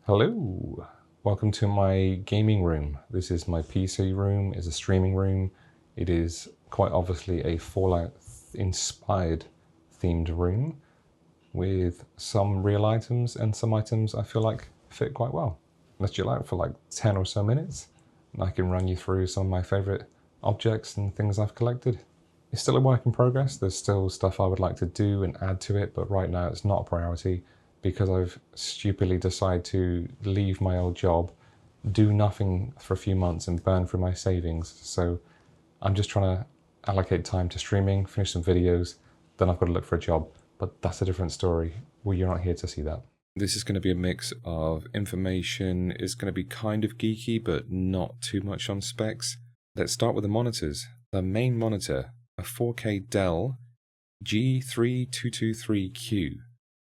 Hello, welcome to my gaming room. This is my PC room, it's a streaming room. It is quite obviously a Fallout inspired themed room with some real items and some items I feel like fit quite well. Let's chill out for like 10 or so minutes and I can run you through some of my favorite objects and things I've collected. It's still a work in progress, there's still stuff I would like to do and add to it, but right now it's not a priority because I've stupidly decided to leave my old job, do nothing for a few months and burn through my savings. So I'm just trying to allocate time to streaming, finish some videos, then I've got to look for a job. But that's a different story. Well, you're not here to see that. This is going to be a mix of information. It's going to be kind of geeky, but not too much on specs. Let's start with the monitors. The main monitor, a 4K Dell G3223Q.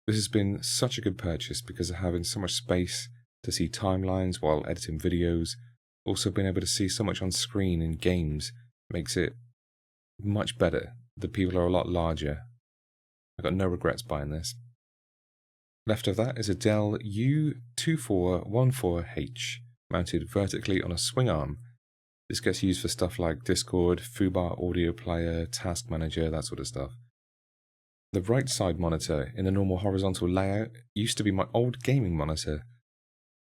This has been such a good purchase because of having so much space to see timelines while editing videos. Also being able to see so much on screen in games makes it much better. The people are a lot larger. I've got no regrets buying this. Left of that is a Dell U2414H mounted vertically on a swing arm. This gets used for stuff like Discord, Fubar Audio Player, Task Manager, that sort of stuff. The right side monitor in the normal horizontal layout used to be my old gaming monitor.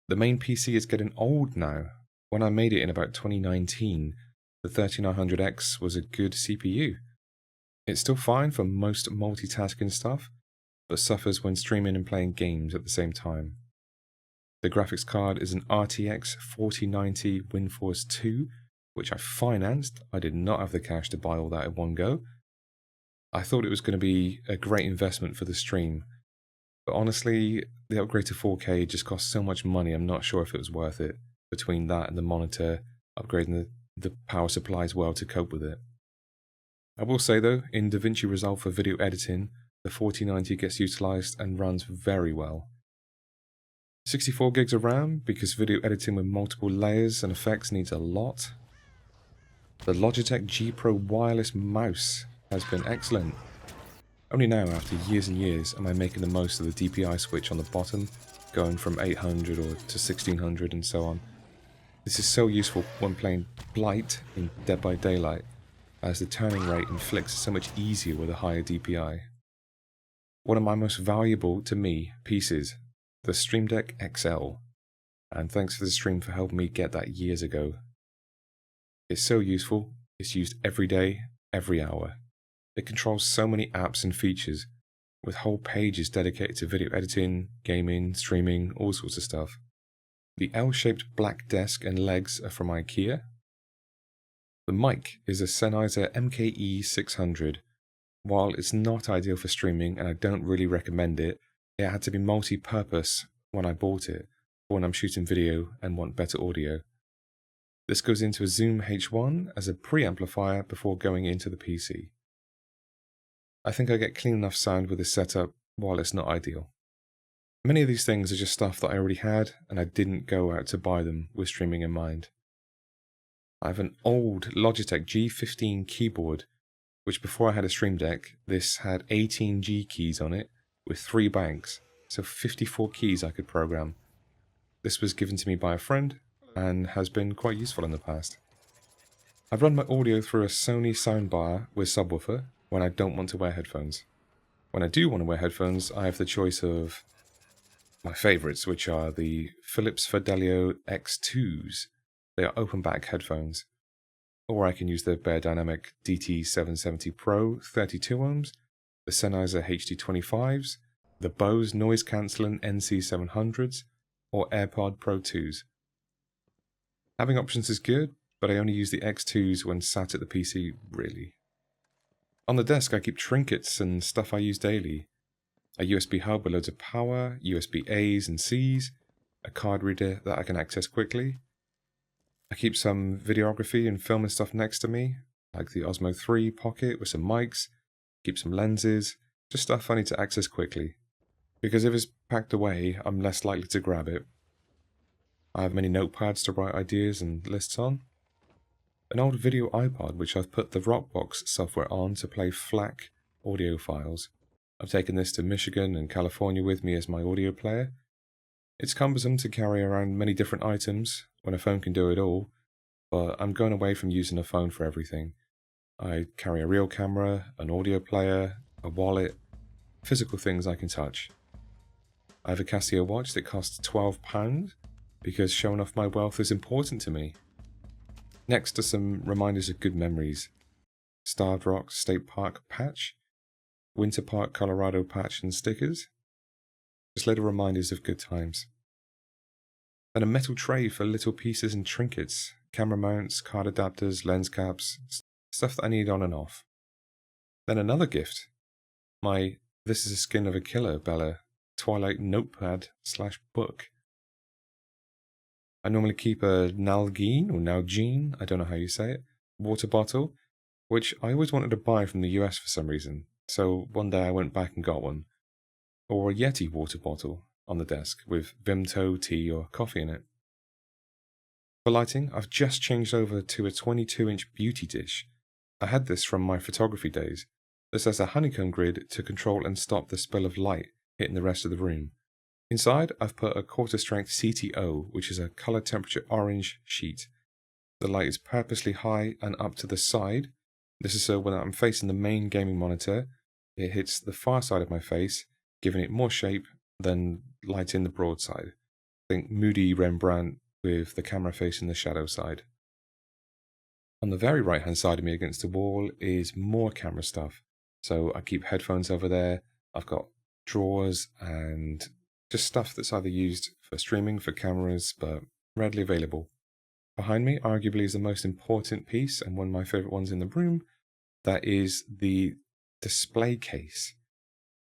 The main PC is getting old now. When I made it in about 2019, the 3900X was a good CPU. It's still fine for most multitasking stuff, but suffers when streaming and playing games at the same time. The graphics card is an RTX 4090 WindForce 2, which I financed. I did not have the cash to buy all that in one go. I thought it was going to be a great investment for the stream, but honestly, the upgrade to 4K just cost so much money, I'm not sure if it was worth it, between that and the monitor, upgrading the power supply as well to cope with it. I will say though, in DaVinci Resolve for video editing, the 4090 gets utilised and runs very well. 64 gigs of RAM, because video editing with multiple layers and effects needs a lot. The Logitech G Pro wireless mouse has been excellent. Only now, after years and years, am I making the most of the DPI switch on the bottom, going from 800 or to 1600 and so on. This is so useful when playing Blight in Dead by Daylight, as the turning rate and flicks are so much easier with a higher DPI. One of my most valuable, to me, pieces, the Stream Deck XL, and thanks to the stream for helping me get that years ago. It's so useful, it's used every day, every hour. It controls so many apps and features, with whole pages dedicated to video editing, gaming, streaming, all sorts of stuff. The L-shaped black desk and legs are from IKEA. The mic is a Sennheiser MKE600. While it's not ideal for streaming and I don't really recommend it, it had to be multi-purpose when I bought it, for when I'm shooting video and want better audio. This goes into a Zoom H1 as a preamplifier before going into the PC. I think I get clean enough sound with this setup while it's not ideal. Many of these things are just stuff that I already had and I didn't go out to buy them with streaming in mind. I have an old Logitech G15 keyboard, which before I had a Stream Deck, this had 18 G keys on it with 3 banks, so 54 keys I could program. This was given to me by a friend and has been quite useful in the past. I've run my audio through a Sony soundbar with subwoofer when I don't want to wear headphones. When I do want to wear headphones, I have the choice of my favourites, which are the Philips Fidelio X2s. They are open back headphones. Or I can use the Beyerdynamic DT770 Pro 32 ohms, the Sennheiser HD25s, the Bose noise cancelling NC700s, or AirPod Pro 2s. Having options is good, but I only use the X2s when sat at the PC, really. On the desk I keep trinkets and stuff I use daily. A USB hub with loads of power, USB A's and C's, a card reader that I can access quickly. I keep some videography and film and stuff next to me, like the Osmo 3 Pocket with some mics, keep some lenses, just stuff I need to access quickly. Because if it's packed away, I'm less likely to grab it. I have many notepads to write ideas and lists on. An old video iPod which I've put the Rockbox software on to play FLAC audio files. I've taken this to Michigan and California with me as my audio player. It's cumbersome to carry around many different items when a phone can do it all, but I'm going away from using a phone for everything. I carry a real camera, an audio player, a wallet, physical things I can touch. I have a Casio watch that costs £12 because showing off my wealth is important to me. Next are some reminders of good memories. Starved Rock State Park patch, Winter Park Colorado patch and stickers. Just little reminders of good times. Then a metal tray for little pieces and trinkets, camera mounts, card adapters, lens caps, stuff that I need on and off. Then another gift, my This is a Skin of a Killer Bella Twilight notepad/book. I normally keep a Nalgene, I don't know how you say it, water bottle, which I always wanted to buy from the US for some reason, so one day I went back and got one. Or a Yeti water bottle on the desk with Vimto tea or coffee in it. For lighting, I've just changed over to a 22-inch beauty dish. I had this from my photography days. This has a honeycomb grid to control and stop the spill of light hitting the rest of the room. Inside, I've put a quarter-strength CTO, which is a color temperature orange sheet. The light is purposely high and up to the side. This is so when I'm facing the main gaming monitor, it hits the far side of my face, giving it more shape than light in the broad side. Think moody Rembrandt with the camera facing the shadow side. On the very right hand side of me against the wall is more camera stuff. So I keep headphones over there. I've got drawers and just stuff that's either used for streaming, for cameras, but readily available. Behind me, arguably, is the most important piece and one of my favorite ones in the room. That is the display case.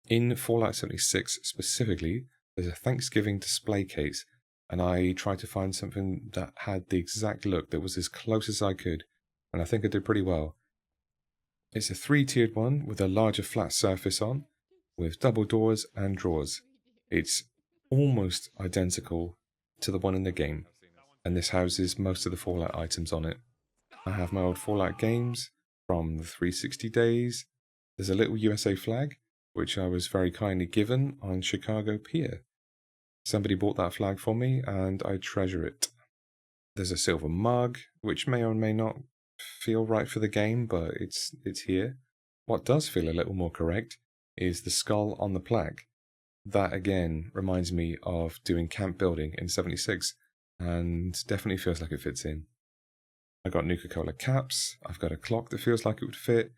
In Fallout 76 specifically, there's a Thanksgiving display case, and I tried to find something that had the exact look that was as close as I could, and I think I did pretty well. It's a 3-tiered one with a larger flat surface on, with double doors and drawers. It's almost identical to the one in the game, and this houses most of the Fallout items on it. I have my old Fallout games from the 360 days. There's a little USA flag, which I was very kindly given on Chicago Pier. Somebody bought that flag for me, and I treasure it. There's a silver mug, which may or may not feel right for the game, but it's here. What does feel a little more correct is the skull on the plaque. That again reminds me of doing camp building in 76, and definitely feels like it fits in. I got Nuka-Cola caps. I've got a clock that feels like it would fit.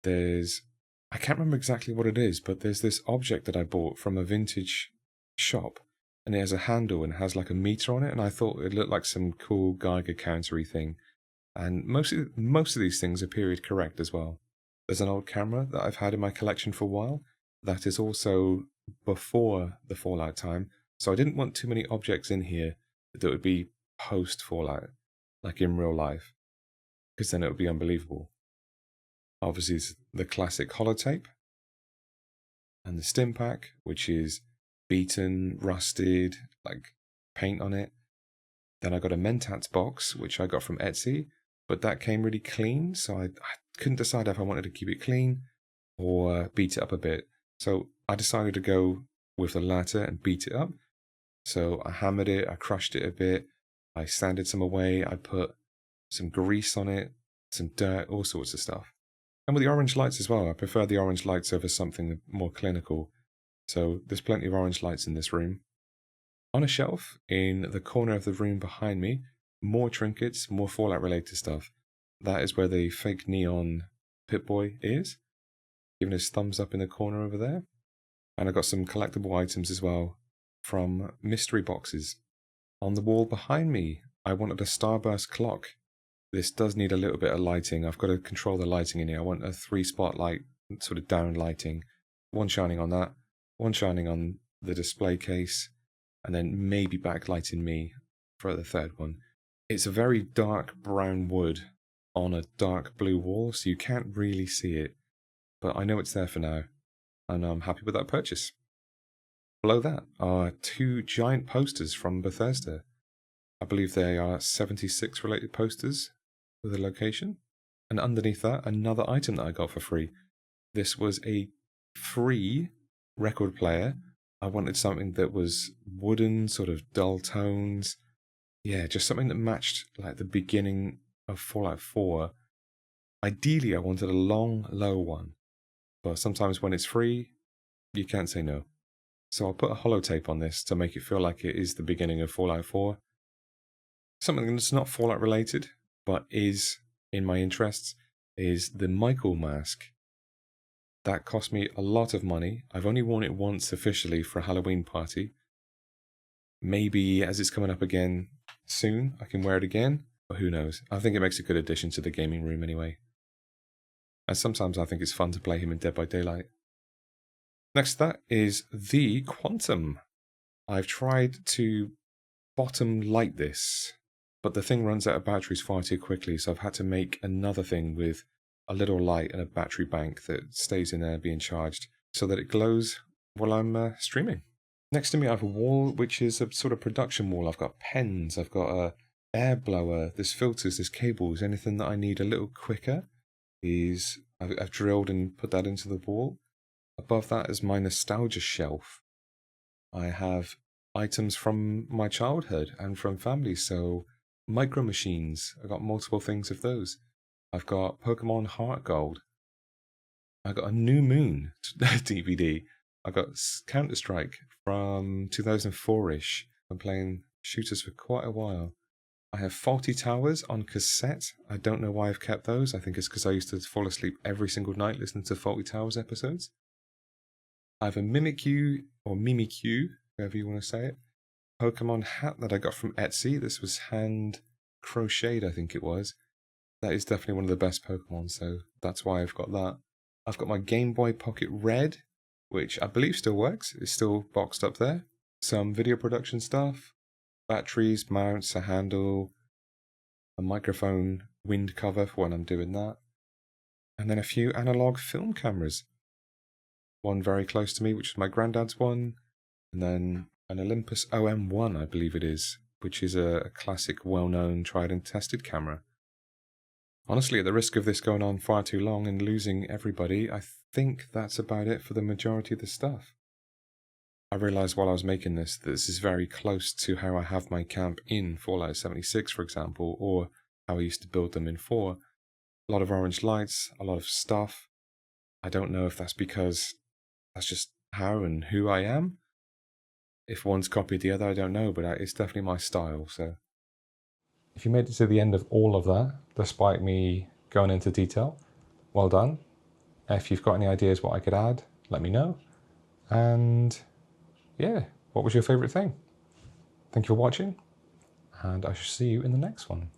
I can't remember exactly what it is, but there's this object that I bought from a vintage shop, and it has a handle and has like a meter on it, and I thought it looked like some cool Geiger counter-y thing. And most of these things are period correct as well. There's an old camera that I've had in my collection for a while that is also before the Fallout time, so I didn't want too many objects in here that would be post-Fallout, like in real life, because then it would be unbelievable. Obviously, it's the classic holotape, and the stim pack, which is beaten, rusted, like paint on it. Then I got a Mentats box, which I got from Etsy, but that came really clean, so I couldn't decide if I wanted to keep it clean or beat it up a bit. So I decided to go with the latter and beat it up. So I hammered it, I crushed it a bit, I sanded some away, I put some grease on it, some dirt, all sorts of stuff. And with the orange lights as well, I prefer the orange lights over something more clinical. So there's plenty of orange lights in this room. On a shelf in the corner of the room behind me, more trinkets, more Fallout related stuff. That is where the fake neon Pip-Boy is, giving his thumbs up in the corner over there. And I got some collectible items as well from mystery boxes. On the wall behind me, I wanted a Starburst clock. This does need a little bit of lighting. I've got to control the lighting in here. I want a 3-spotlight sort of down lighting. One shining on that, one shining on the display case, and then maybe backlighting me for the third one. It's a very dark brown wood on a dark blue wall, so you can't really see it. But I know it's there for now, and I'm happy with that purchase. Below that are 2 giant posters from Bethesda. I believe they are 76 related posters with a location. And underneath that, another item that I got for free. This was a free record player I wanted something that was wooden, sort of dull tones. Yeah, just something that matched like the beginning of Fallout 4. Ideally, I wanted a long, low one, but sometimes when it's free, you can't say no. So I'll put a holotape on this to make it feel like it is the beginning of Fallout 4. Something that's not Fallout related, but is in my interests, is the Michael mask. That cost me a lot of money. I've only worn it once officially for a Halloween party. Maybe as it's coming up again soon, I can wear it again, but who knows. I think it makes a good addition to the gaming room anyway. And sometimes I think it's fun to play him in Dead by Daylight. Next to that is the Quantum. I've tried to bottom light this, but the thing runs out of batteries far too quickly, so I've had to make another thing with a little light and a battery bank that stays in there being charged so that it glows while I'm streaming. Next to me I have a wall which is a sort of production wall. I've got pens, I've got a air blower, there's filters, there's cables. Anything that I need a little quicker is I've drilled and put that into the wall. Above that is my nostalgia shelf. I have items from my childhood and from family, so micro machines. I got multiple things of those. I've got Pokemon Heart Gold. I got a New Moon DVD. I got Counter-Strike from 2004-ish. I've been playing shooters for quite a while. I have Faulty Towers on cassette. I don't know why I've kept those. I think it's because I used to fall asleep every single night listening to Faulty Towers episodes. I have a Mimikyu, or Mimikyu, however you want to say it, Pokemon hat that I got from Etsy. This was hand crocheted, I think it was. That is definitely one of the best Pokemon, so that's why I've got that. I've got my Game Boy Pocket Red, which I believe still works. It's still boxed up there. Some video production stuff, batteries, mounts, a handle, a microphone wind cover for when I'm doing that, and then a few analog film cameras. One very close to me, which is my granddad's one, and then an Olympus OM1, I believe it is, which is a classic, well-known, tried and tested camera. Honestly, at the risk of this going on far too long and losing everybody, I think that's about it for the majority of the stuff. I realised while I was making this that this is very close to how I have my camp in Fallout 76, for example, or how I used to build them in 4. A lot of orange lights, a lot of stuff. I don't know if that's because that's just how and who I am. If one's copied the other, I don't know, but it's definitely my style, so. If you made it to the end of all of that, despite me going into detail, well done. If you've got any ideas what I could add, let me know. And yeah, what was your favourite thing? Thank you for watching, and I shall see you in the next one.